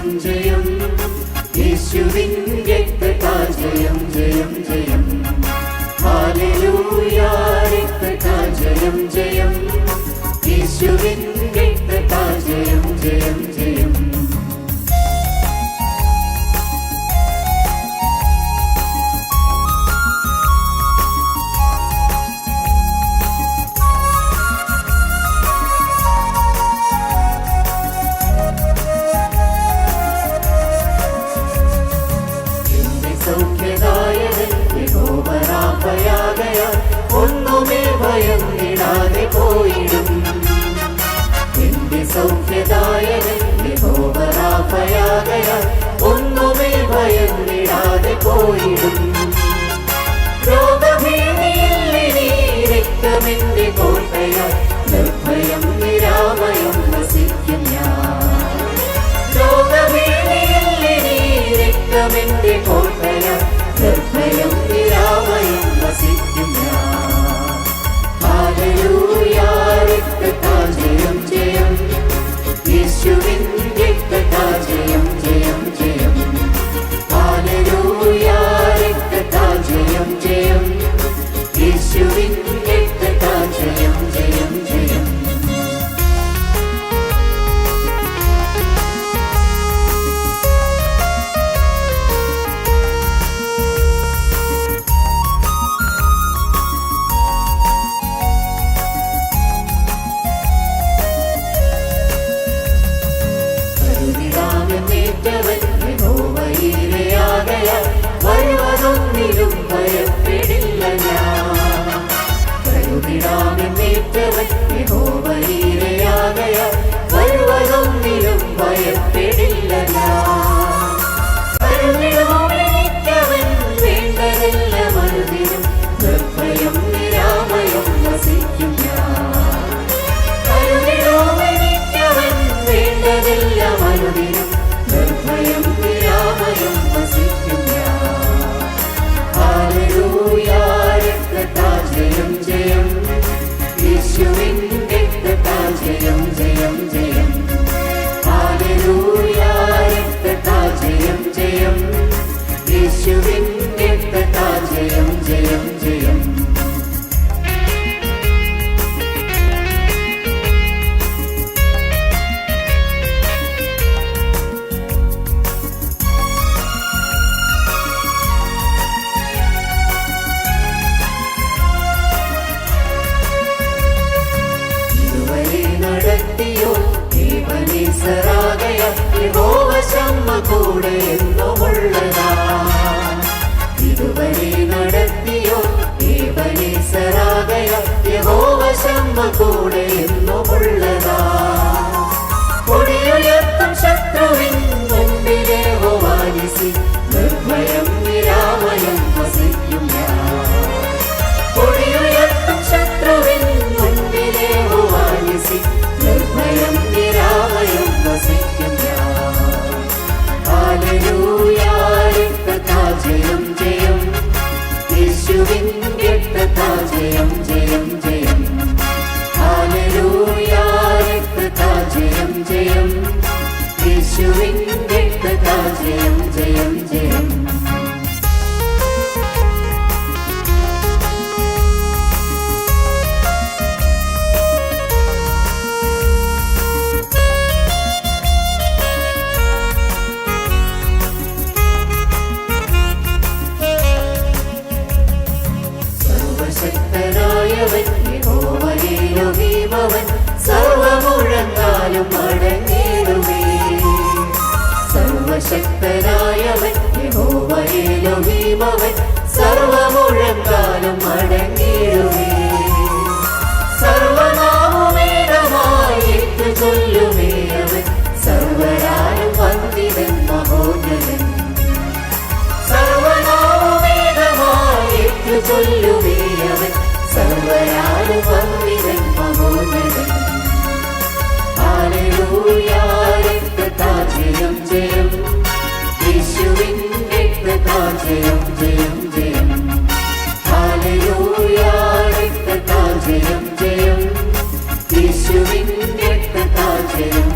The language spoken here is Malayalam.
ജയം ജയം യേശുവിൻ രക്തത്താൽ ജയം ജയം ജയം ഹല്ലേലൂയ രക്തത്താൽ ജയം ജയം യേശുവിൻ രക്തത്താൽ ജയം ജയം ജയം ഒന്നുമേ ഭയന്നിടാതെ പോയിടും എന്റെ സൗഖ്യദായകൻ യഹോവ റാഫയാകയാൽ ഒന്നുമേ ഭയന്നിടാതെ പോയിടും രോഗഭീതിയില്ലെനി രക്തമെന്റെ കോട്ടയാൽ നിർഭയം നിരാമയം വസിക്കും ഞാൻ രോഗഭീതിയില്ലെനി രക്തമെന്റെ കോട്ടയാൽ നിർഭയം നിരാമയം വസിക്കും ഹല്ലേലൂയ രക്തത്താൽ ജയം ജയം യേശുവിൻ രക്തത്താൽ ജയം ജയം ജയം ഹല്ലേലൂയ രക്തത്താൽ ജയം ജയം യേശുവിൻ രക്തത്താൽ ജയം ജയം ജയം വരുവതൊന്നിലും ഭയപ്പെടില്ല ഞാൻ കരുതിടാമെന്നേറ്റവൻ യഹോവയിരയാകയാൽ വരുവതൊന്നിലും ഭയപ്പെടില്ല ഞാൻ കരുതിടാമെന്നേറ്റവൻ വേണ്ടതല്ല മരുതിനും നിർഭയം നിരാമയം വസിക്കും ഞാൻ കരുതിടാമെന്നേറ്റവൻ വേണ്ടതല്ല മരുതിനും നിർഭയം നിരാമയം വസിക്കും ഹല്ലേലൂയ രക്തത്താൽ ജയം ജയം യേശുവിൻ രക്തത്താൽ ജയം ജയം ജയം ഹല്ലേലൂയ രക്തത്താൽ ജയം ജയം യേശുവിൻ രക്തത്താൽ ജയം ജയം ജയം യഹോവ ശമ്മ കൂടെ എന്നുമുള്ളതാ ഇതുവരെ നടത്തിയോ യഹോവ ശമ്മ കൂടെ എന്നുമുള്ളതാ കൊടിയുയർത്തും ശത്രുവിൻ മുമ്പിലെ ഹോവാനിസി നിർഭയം നിരാമയം വസിക്കും കൊടിയുയർത്തും ശത്രുവിൻ മുമ്പിലെ ഹോവാനിസി നിർഭയം നിരാമയം വസിക്കും ഹല്ലേലൂയ രക്തത്താൽ ജയം ജയം യേശുവിൻ രക്തത്താൽ ജയം ജയം ജയം ഹല്ലേലൂയ രക്തത്താൽ ജയം ജയം യേശുവിൻ രക്തത്താൽ ജയം ജയം ജയം സർവമുഴങ്ങാലും മടങ്ങിടുമേ സർവശക്തനായവൻ യഹോവ എലോഹീമവൻ സർവമുഴങ്ങാലും മടങ്ങിടുമേ സർവനാമമേകമായി ഏറ്റുചൊല്ലുമേ അവൻ സർവരാലും വന്ദിതൻ മഹോന്നതൻ സർവനാമമേകമായി ഏറ്റുചൊല്ലുമേ അവൻ സർവരാലും വന്ദിതൻ മഹോന്നതൻ ഹല്ലേലൂയ രക്തത്താൽ ജയം ജയം യേശുവിൻ രക്തത്താൽ ജയം ജയം ജയം ഹല്ലേലൂയ രക്തത്താൽ ജയം ജയം യേശുവിൻ രക്തത്താൽ ജയം